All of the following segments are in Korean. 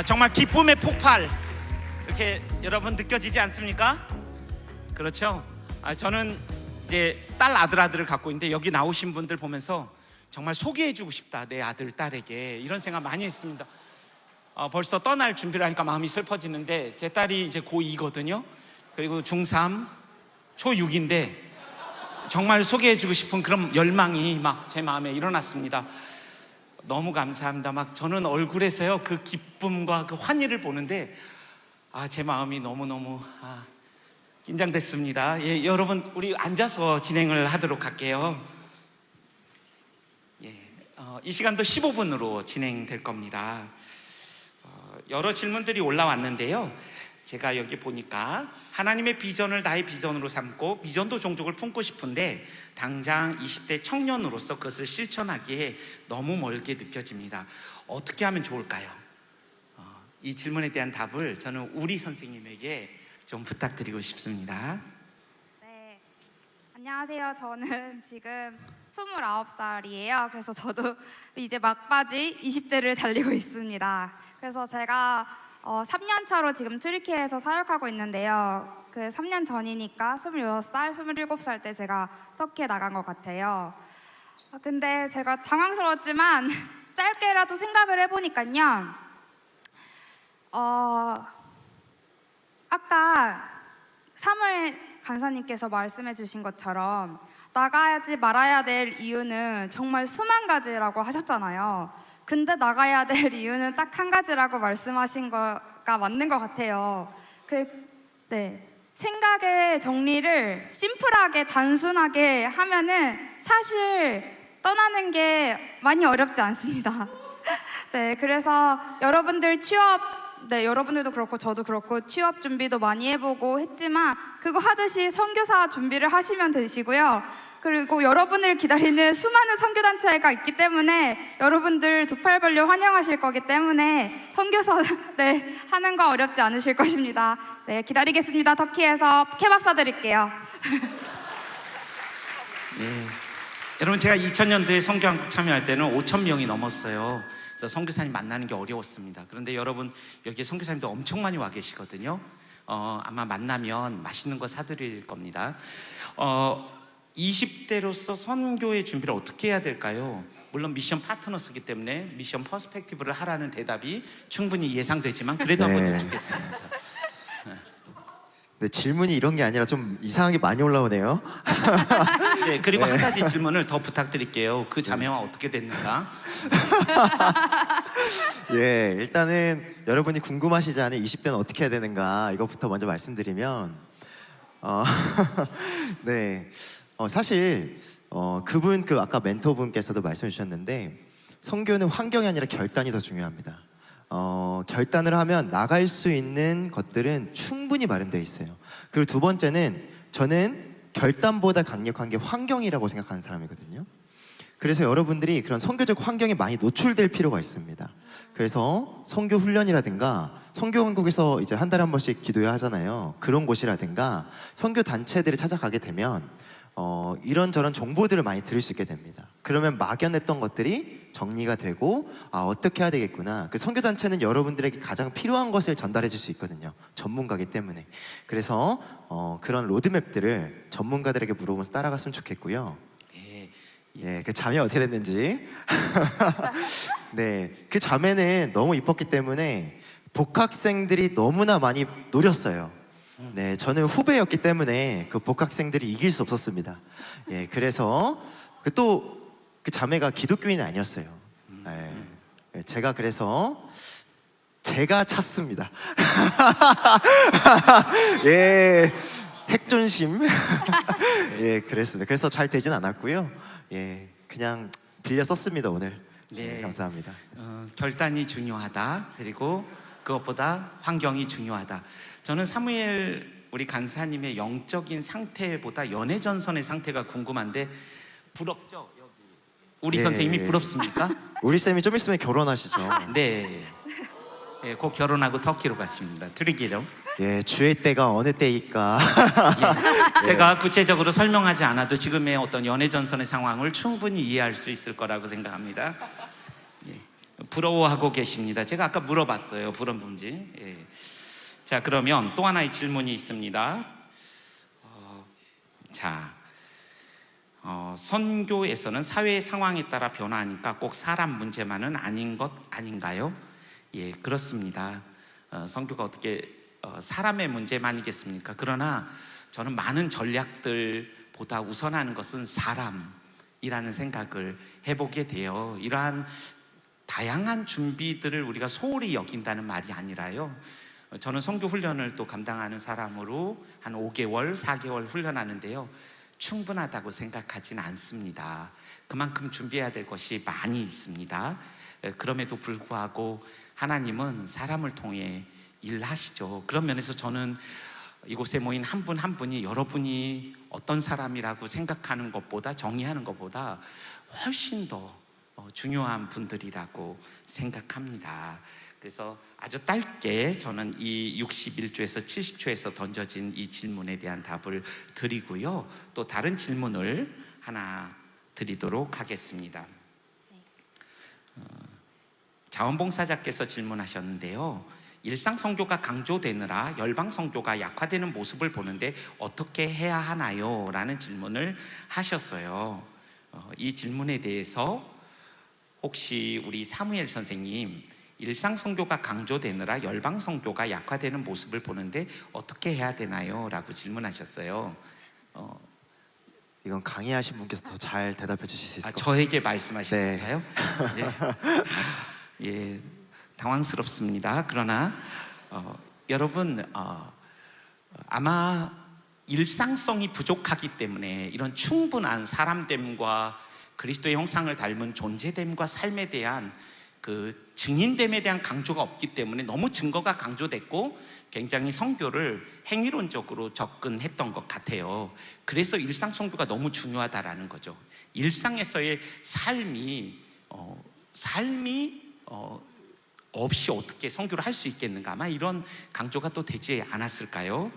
정말 기쁨의 폭발 이렇게 여러분 느껴지지 않습니까? 그렇죠? 저는 이제 아들을 갖고 있는데 여기 나오신 분들 보면서 정말 소개해주고 싶다, 내 아들, 딸에게. 이런 생각 많이 했습니다. 벌써 떠날 준비를 하니까 마음이 슬퍼지는데, 제 딸이 이제 고2거든요. 그리고 중3, 초6인데 정말 소개해주고 싶은 그런 열망이 막 제 마음에 일어났습니다. 너무 감사합니다. 막 저는 얼굴에서요 그 기쁨과 그 환희를 보는데 제 마음이 너무너무 긴장됐습니다. 예, 여러분 우리 앉아서 진행을 하도록 할게요. 예, 이 시간도 15분으로 진행될 겁니다. 여러 질문들이 올라왔는데요. 제가 여기 보니까 하나님의 비전을 나의 비전으로 삼고 비전도 종족을 품고 싶은데 당장 20대 청년으로서 그것을 실천하기에 너무 멀게 느껴집니다. 어떻게 하면 좋을까요? 이 질문에 대한 답을 저는 우리 선생님에게 좀 부탁드리고 싶습니다. 네, 안녕하세요. 저는 지금 29살이에요. 그래서 저도 이제 막바지 20대를 달리고 있습니다. 그래서 제가 3년 차로 지금 튀르키예에서 사역하고 있는데요. 그 3년 전이니까 26살, 27살 때 제가 터키에 나간 것 같아요. 근데 제가 당황스러웠지만 짧게라도 생각을 해보니까요. 아까 사무엘 간사님께서 말씀해 주신 것처럼 나가야지 말아야 될 이유는 정말 수만 가지라고 하셨잖아요. 근데 나가야 될 이유는 딱 한 가지라고 말씀하신 거가 맞는 것 같아요. 생각의 정리를 심플하게 단순하게 하면은 사실 떠나는 게 많이 어렵지 않습니다. 네, 그래서 여러분들 여러분들도 그렇고 저도 그렇고 취업 준비도 많이 해보고 했지만 그거 하듯이 선교사 준비를 하시면 되시고요. 그리고 여러분을 기다리는 수많은 선교단체가 있기 때문에 여러분들 두 팔 벌려 환영하실 거기 때문에 선교사 하는 거 어렵지 않으실 것입니다. 네, 기다리겠습니다. 터키에서 케밥 사드릴게요. 네. 여러분 제가 2000년도에 선교한국 참여할 때는 5,000명이 넘었어요. 그래서 선교사님 만나는 게 어려웠습니다. 그런데 여러분 여기에 선교사님도 엄청 많이 와 계시거든요. 아마 만나면 맛있는 거 사드릴 겁니다. 20대로서 선교의 준비를 어떻게 해야 될까요? 물론 미션 파트너스기 때문에 미션 퍼스펙티브를 하라는 대답이 충분히 예상되지만 그래도 한번 여쭙겠습니다. 네, 질문이 이런 게 아니라 좀 이상하게 많이 올라오네요. 네, 그리고 한 가지 질문을 더 부탁드릴게요. 그 자매와 어떻게 됐는가? 예, 일단은 여러분이 궁금하시지 않은 20대는 어떻게 해야 되는가 이것부터 먼저 말씀드리면 네, 사실 그분 아까 멘토분께서도 말씀해 주셨는데 선교는 환경이 아니라 결단이 더 중요합니다. 결단을 하면 나갈 수 있는 것들은 충분히 마련되어 있어요. 그리고 두 번째는 저는 결단보다 강력한 게 환경이라고 생각하는 사람이거든요. 그래서 여러분들이 그런 선교적 환경에 많이 노출될 필요가 있습니다. 그래서 선교 훈련이라든가 선교원국에서 이제 한 달에 한 번씩 기도회 하잖아요. 그런 곳이라든가 선교 단체들을 찾아가게 되면 이런저런 정보들을 많이 들을 수 있게 됩니다. 그러면 막연했던 것들이 정리가 되고 어떻게 해야 되겠구나. 그 선교단체는 여러분들에게 가장 필요한 것을 전달해 줄 수 있거든요. 전문가이기 때문에. 그래서 그런 로드맵들을 전문가들에게 물어보면서 따라갔으면 좋겠고요. 예, 그 자매 어떻게 됐는지. 네, 그 자매는 너무 이뻤기 때문에 복학생들이 너무나 많이 노렸어요. 네, 저는 후배였기 때문에 그 복학생들이 이길 수 없었습니다. 예, 그래서 그 자매가 기독교인이 아니었어요. 예, 제가 찾습니다. 예, 핵존심. 예, 그랬습니다. 그래서 잘 되진 않았고요. 예, 그냥 빌려 썼습니다 오늘. 네, 감사합니다. 결단이 중요하다. 그리고 그것보다 환경이 중요하다. 저는 사무엘 우리 간사님의 영적인 상태보다 연애전선의 상태가 궁금한데 부럽죠? 여기 우리 선생님이 부럽습니까? 우리 쌤이 좀 있으면 결혼하시죠. 네, 곧 결혼하고 터키로 가십니다. 트리기로. 예, 주의 때가 어느 때일까? 제가 구체적으로 설명하지 않아도 지금의 어떤 연애전선의 상황을 충분히 이해할 수 있을 거라고 생각합니다. 부러워하고 계십니다. 제가 아까 물어봤어요. 부러운지. 예. 자, 그러면 또 하나의 질문이 있습니다. 선교에서는 사회의 상황에 따라 변화하니까 꼭 사람 문제만은 아닌 것 아닌가요? 예, 그렇습니다. 선교가 어떻게 사람의 문제만이겠습니까? 그러나 저는 많은 전략들보다 우선하는 것은 사람이라는 생각을 해보게 돼요. 이러한 다양한 준비들을 우리가 소홀히 여긴다는 말이 아니라요, 저는 선교 훈련을 또 감당하는 사람으로 한 5개월, 4개월 훈련하는데요, 충분하다고 생각하지는 않습니다. 그만큼 준비해야 될 것이 많이 있습니다. 그럼에도 불구하고 하나님은 사람을 통해 일하시죠. 그런 면에서 저는 이곳에 모인 한 분 한 분이 여러분이 어떤 사람이라고 생각하는 것보다, 정의하는 것보다 훨씬 더 중요한 분들이라고 생각합니다. 그래서 아주 짧게 저는 이 61조에서 70조에서 던져진 이 질문에 대한 답을 드리고요, 또 다른 질문을 하나 드리도록 하겠습니다. 자원봉사자께서 질문하셨는데요, 일상 선교가 강조되느라 열방 선교가 약화되는 모습을 보는데 어떻게 해야 하나요? 라는 질문을 하셨어요. 이 질문에 대해서 혹시 우리 사무엘 선생님, 일상 선교가 강조되느라 열방 선교가 약화되는 모습을 보는데 어떻게 해야 되나요? 라고 질문하셨어요. 이건 강의하신 분께서 더 잘 대답해 주실 수 있을 것 같아요. 저에게 말씀하시는 건가요? 예. 예, 당황스럽습니다. 그러나 여러분, 아마 일상성이 부족하기 때문에 이런 충분한 사람됨과 그리스도의 형상을 닮은 존재됨과 삶에 대한 그 증인됨에 대한 강조가 없기 때문에 너무 증거가 강조됐고 굉장히 선교를 행위론적으로 접근했던 것 같아요. 그래서 일상 선교가 너무 중요하다라는 거죠. 일상에서의 삶이 없이 어떻게 선교를 할 수 있겠는가, 아마 이런 강조가 또 되지 않았을까요?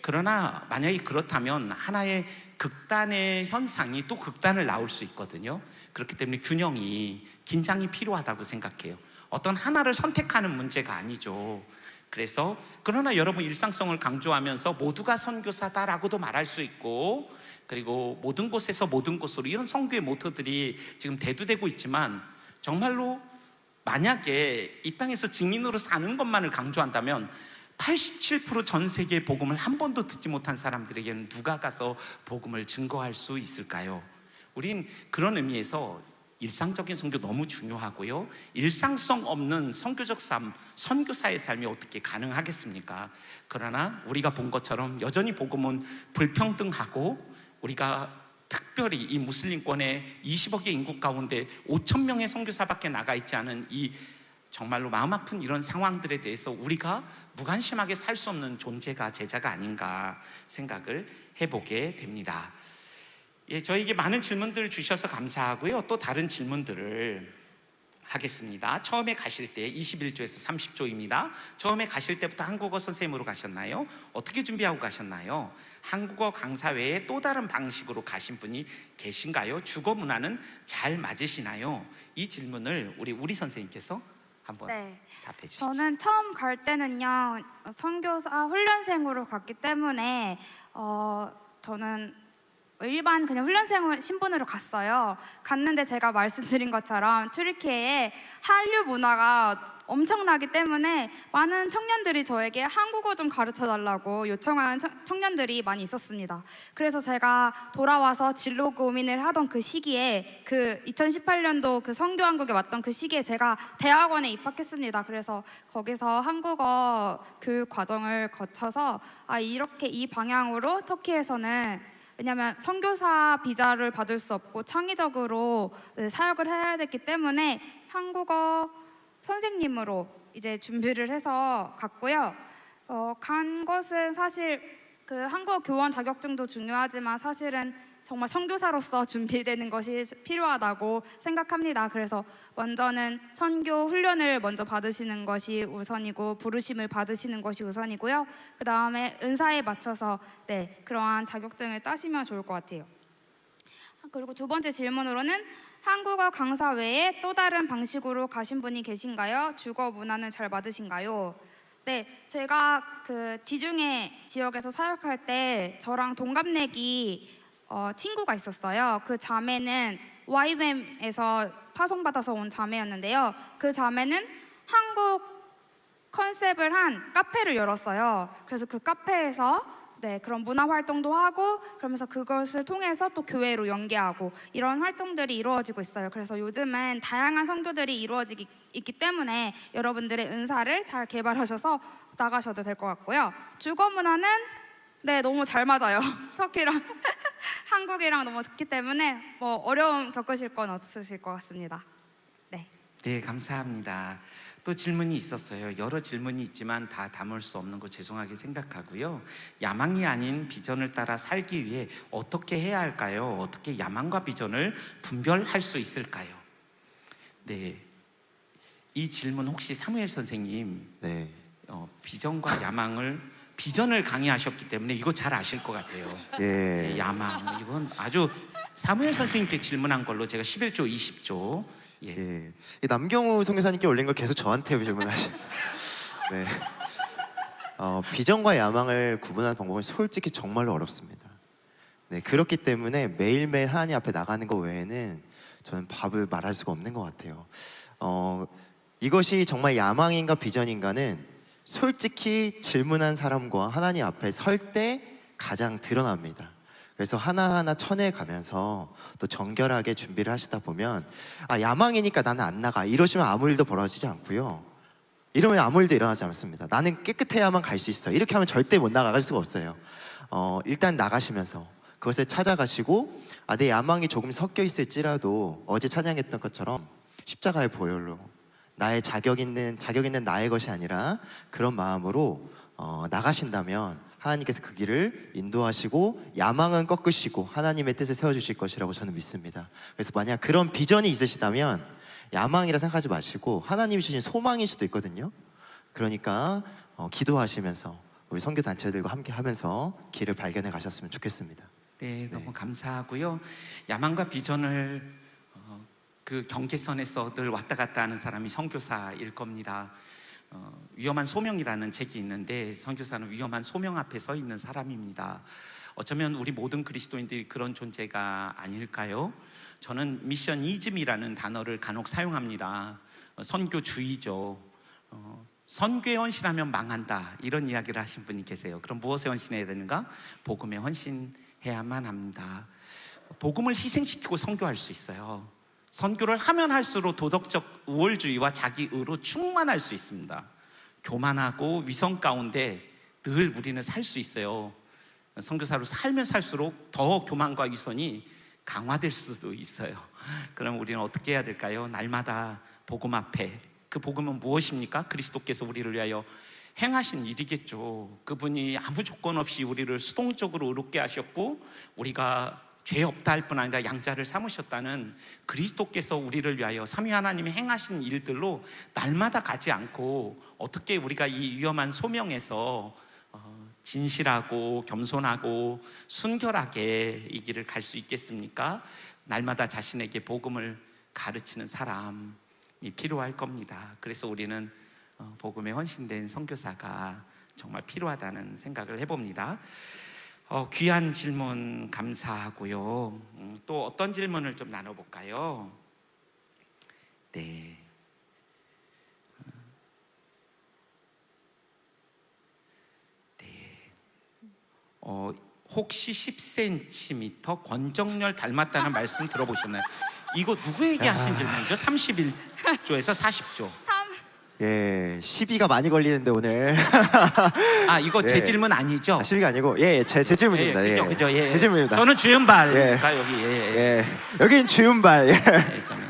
그러나 만약에 그렇다면 하나의 극단의 현상이 또 극단을 낳을 수 있거든요. 그렇기 때문에 균형이, 긴장이 필요하다고 생각해요. 어떤 하나를 선택하는 문제가 아니죠. 그래서 그러나 여러분, 일상성을 강조하면서 모두가 선교사다라고도 말할 수 있고, 그리고 모든 곳에서 모든 곳으로, 이런 선교의 모토들이 지금 대두되고 있지만, 정말로 만약에 이 땅에서 증인으로 사는 것만을 강조한다면 87% 전 세계의 복음을 한 번도 듣지 못한 사람들에게는 누가 가서 복음을 증거할 수 있을까요? 우린 그런 의미에서 일상적인 선교 너무 중요하고요, 일상성 없는 선교적 삶, 선교사의 삶이 어떻게 가능하겠습니까? 그러나 우리가 본 것처럼 여전히 복음은 불평등하고, 우리가 특별히 이 무슬림권의 20억의 인구 가운데 5천 명의 선교사밖에 나가 있지 않은 이 정말로 마음 아픈 이런 상황들에 대해서 우리가 무관심하게 살 수 없는 존재가, 제자가 아닌가 생각을 해보게 됩니다. 예, 저에게 많은 질문들 주셔서 감사하고요, 또 다른 질문들을 하겠습니다. 처음에 가실 때 21조에서 30조입니다. 처음에 가실 때부터 한국어 선생님으로 가셨나요? 어떻게 준비하고 가셨나요? 한국어 강사 외에 또 다른 방식으로 가신 분이 계신가요? 주거 문화는 잘 맞으시나요? 이 질문을 우리 선생님께서 한번 답해 주시죠. 저는 처음 갈 때는요, 선교사 훈련생으로 갔기 때문에 저는 일반 그냥 훈련생 신분으로 갔어요. 갔는데 제가 말씀드린 것처럼 튀르키예에 한류 문화가 엄청나기 때문에 많은 청년들이 저에게 한국어 좀 가르쳐 달라고 요청하는 청년들이 많이 있었습니다. 그래서 제가 돌아와서 진로 고민을 하던 그 시기에, 그 2018년도 그 선교한국에 왔던 그 시기에 제가 대학원에 입학했습니다. 그래서 거기서 한국어 교육 과정을 거쳐서 이렇게 이 방향으로 터키에서는, 왜냐하면 선교사 비자를 받을 수 없고 창의적으로 사역을 해야 됐기 때문에 한국어 선생님으로 이제 준비를 해서 갔고요. 간 것은 사실 그 한국어 교원 자격증도 중요하지만 사실은 정말 선교사로서 준비되는 것이 필요하다고 생각합니다. 그래서 먼저는 선교 훈련을 먼저 받으시는 것이 우선이고, 부르심을 받으시는 것이 우선이고요. 그 다음에 은사에 맞춰서 그러한 자격증을 따시면 좋을 것 같아요. 그리고 두 번째 질문으로는 한국어 강사 외에 또 다른 방식으로 가신 분이 계신가요? 주거 문화는 잘 맞으신가요? 네, 제가 그 지중해 지역에서 사역할 때 저랑 동갑내기 친구가 있었어요. 그 자매는 YWAM에서 파송받아서 온 자매였는데요. 그 자매는 한국 컨셉을 한 카페를 열었어요. 그래서 그 카페에서 그런 문화 활동도 하고 그러면서 그것을 통해서 또 교회로 연계하고 이런 활동들이 이루어지고 있어요. 그래서 요즘은 다양한 선교들이 이루어지기 있기 때문에 여러분들의 은사를 잘 개발하셔서 나가셔도 될 것 같고요. 주거 문화는 너무 잘 맞아요. 터키랑 한국이랑 너무 좋기 때문에 뭐 어려움 겪으실 건 없으실 것 같습니다. 네, 감사합니다. 또 질문이 있었어요. 여러 질문이 있지만 다 담을 수 없는 거 죄송하게 생각하고요. 야망이 아닌 비전을 따라 살기 위해 어떻게 해야 할까요? 어떻게 야망과 비전을 분별할 수 있을까요? 네, 이 질문 혹시 사무엘 선생님 네. 비전과 야망을 비전을 강의하셨기 때문에 이거 잘 아실 것 같아요. 예. 네, 야망 이건 아주 사무엘 선생님께 질문한 걸로 제가 11조 20조 예. 이 남경우 선교사님께 올린 걸 계속 저한테 질문하시. 네. 비전과 야망을 구분하는 방법은 솔직히 정말로 어렵습니다. 네, 그렇기 때문에 매일매일 하나님 앞에 나가는 것 외에는 저는 밥을 말할 수가 없는 것 같아요. 이것이 정말 야망인가 비전인가는 솔직히 질문한 사람과 하나님 앞에 설 때 가장 드러납니다. 그래서 하나하나 쳐내 가면서 또 정결하게 준비를 하시다 보면 야망이니까 나는 안 나가 이러시면 아무 일도 벌어지지 않고요. 이러면 아무 일도 일어나지 않습니다. 나는 깨끗해야만 갈 수 있어 이렇게 하면 절대 못 나갈 수가 없어요. 일단 나가시면서 그것을 찾아가시고 내 야망이 조금 섞여 있을지라도 어제 찬양했던 것처럼 십자가의 보혈로 나의 자격 있는 나의 것이 아니라 그런 마음으로 나가신다면 하나님께서 그 길을 인도하시고 야망은 꺾으시고 하나님의 뜻을 세워주실 것이라고 저는 믿습니다. 그래서 만약 그런 비전이 있으시다면 야망이라 생각하지 마시고 하나님이 주신 소망일 수도 있거든요. 그러니까 기도하시면서 우리 선교단체들과 함께 하면서 길을 발견해 가셨으면 좋겠습니다. 네, 너무 감사하고요. 야망과 비전을 그 경계선에서 늘 왔다 갔다 하는 사람이 선교사일 겁니다. 위험한 소명이라는 책이 있는데 선교사는 위험한 소명 앞에 서 있는 사람입니다. 어쩌면 우리 모든 그리스도인들이 그런 존재가 아닐까요? 저는 미셔니즘이라는 단어를 간혹 사용합니다. 선교주의죠. 선교에 헌신하면 망한다 이런 이야기를 하신 분이 계세요. 그럼 무엇에 헌신해야 되는가? 복음에 헌신해야만 합니다. 복음을 희생시키고 선교할 수 있어요. 선교를 하면 할수록 도덕적 우월주의와 자기의로 충만할 수 있습니다. 교만하고 위선 가운데 늘 우리는 살 수 있어요. 선교사로 살면 살수록 더 교만과 위선이 강화될 수도 있어요. 그럼 우리는 어떻게 해야 될까요? 날마다 복음 앞에, 그 복음은 무엇입니까? 그리스도께서 우리를 위하여 행하신 일이겠죠. 그분이 아무 조건 없이 우리를 수동적으로 의롭게 하셨고 우리가 죄 없다 할 뿐 아니라 양자를 삼으셨다는 그리스도께서 우리를 위하여 삼위 하나님이 행하신 일들로 날마다 가지 않고 어떻게 우리가 이 위험한 소명에서 진실하고 겸손하고 순결하게 이 길을 갈 수 있겠습니까? 날마다 자신에게 복음을 가르치는 사람이 필요할 겁니다. 그래서 우리는 복음에 헌신된 선교사가 정말 필요하다는 생각을 해봅니다. 귀한 질문 감사하고요. 또 어떤 질문을 좀 나눠볼까요? 네. 혹시 10cm 권정열 닮았다는 말씀 들어보셨나요? 이거 누구에게 하신 질문이죠? 31조에서 40조. 예, 시비가 많이 걸리는데 오늘. 이거 제 질문 아니죠? 시비가 아니고 제 질문입니다. 그죠. 제 질문입니다. 저는 주윤발가 여기. 여기는 주윤발. 네, 저는.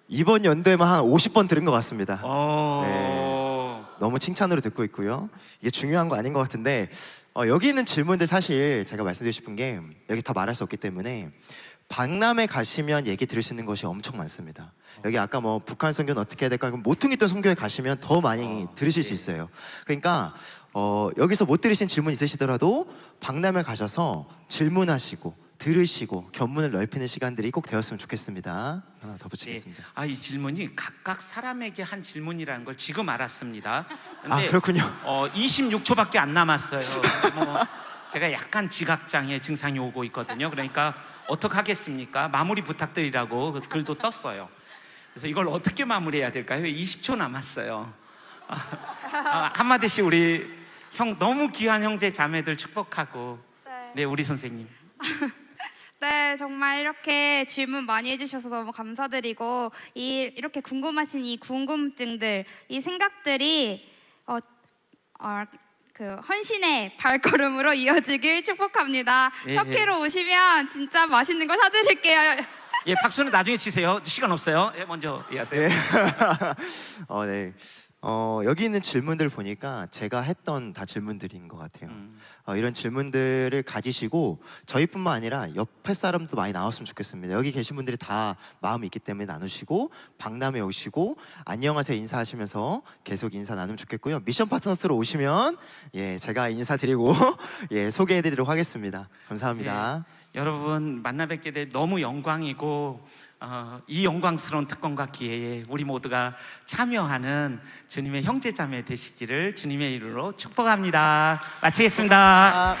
이번 연도에만 한 50번 들은 것 같습니다. 네. 너무 칭찬으로 듣고 있고요. 이게 중요한 거 아닌 것 같은데 여기 있는 질문들 사실 제가 말씀드리고 싶은 게 여기 다 말할 수 없기 때문에 박람회 가시면 얘기 들을 수 있는 것이 엄청 많습니다. 여기 아까 뭐 북한 선교는 어떻게 해야 될까? 그럼 모퉁이 뜰 선교에 가시면 더 많이 들으실 수 있어요. 그러니까 여기서 못 들으신 질문 있으시더라도 박람회 가셔서 질문하시고 들으시고 견문을 넓히는 시간들이 꼭 되었으면 좋겠습니다. 하나 더 붙이겠습니다. 네. 이 질문이 각각 사람에게 한 질문이라는 걸 지금 알았습니다. 그렇군요. 26초밖에 안 남았어요. 뭐 제가 약간 지각장애 증상이 오고 있거든요. 그러니까 어떡하겠습니까? 마무리 부탁드리라고 그 글도 떴어요. 그래서 이걸 어떻게 마무리해야 될까요? 20초 남았어요. 한마디씩 우리 너무 귀한 형제 자매들 축복하고. 네, 우리 선생님. 네, 정말 이렇게 질문 많이 해주셔서 너무 감사드리고 이렇게 궁금하신 이 궁금증들, 이 생각들이 그 헌신의 발걸음으로 이어지길 축복합니다. 네, 터키로 오시면 진짜 맛있는 거 사드릴게요. 예, 박수는 나중에 치세요. 시간 없어요. 예, 먼저 이해하세요. 네. 여기 있는 질문들 보니까 제가 했던 다 질문들인 것 같아요. 이런 질문들을 가지시고 저희뿐만 아니라 옆에 사람도 많이 나왔으면 좋겠습니다. 여기 계신 분들이 다 마음이 있기 때문에 나누시고 박람회 오시고 안녕하세요 인사하시면서 계속 인사 나누면 좋겠고요. 미션 파트너스로 오시면 제가 인사드리고 소개해드리도록 하겠습니다. 감사합니다. 여러분 만나 뵙게 돼 너무 영광이고 이 영광스러운 특권과 기회에 우리 모두가 참여하는 주님의 형제자매 되시기를 주님의 이름으로 축복합니다. 마치겠습니다.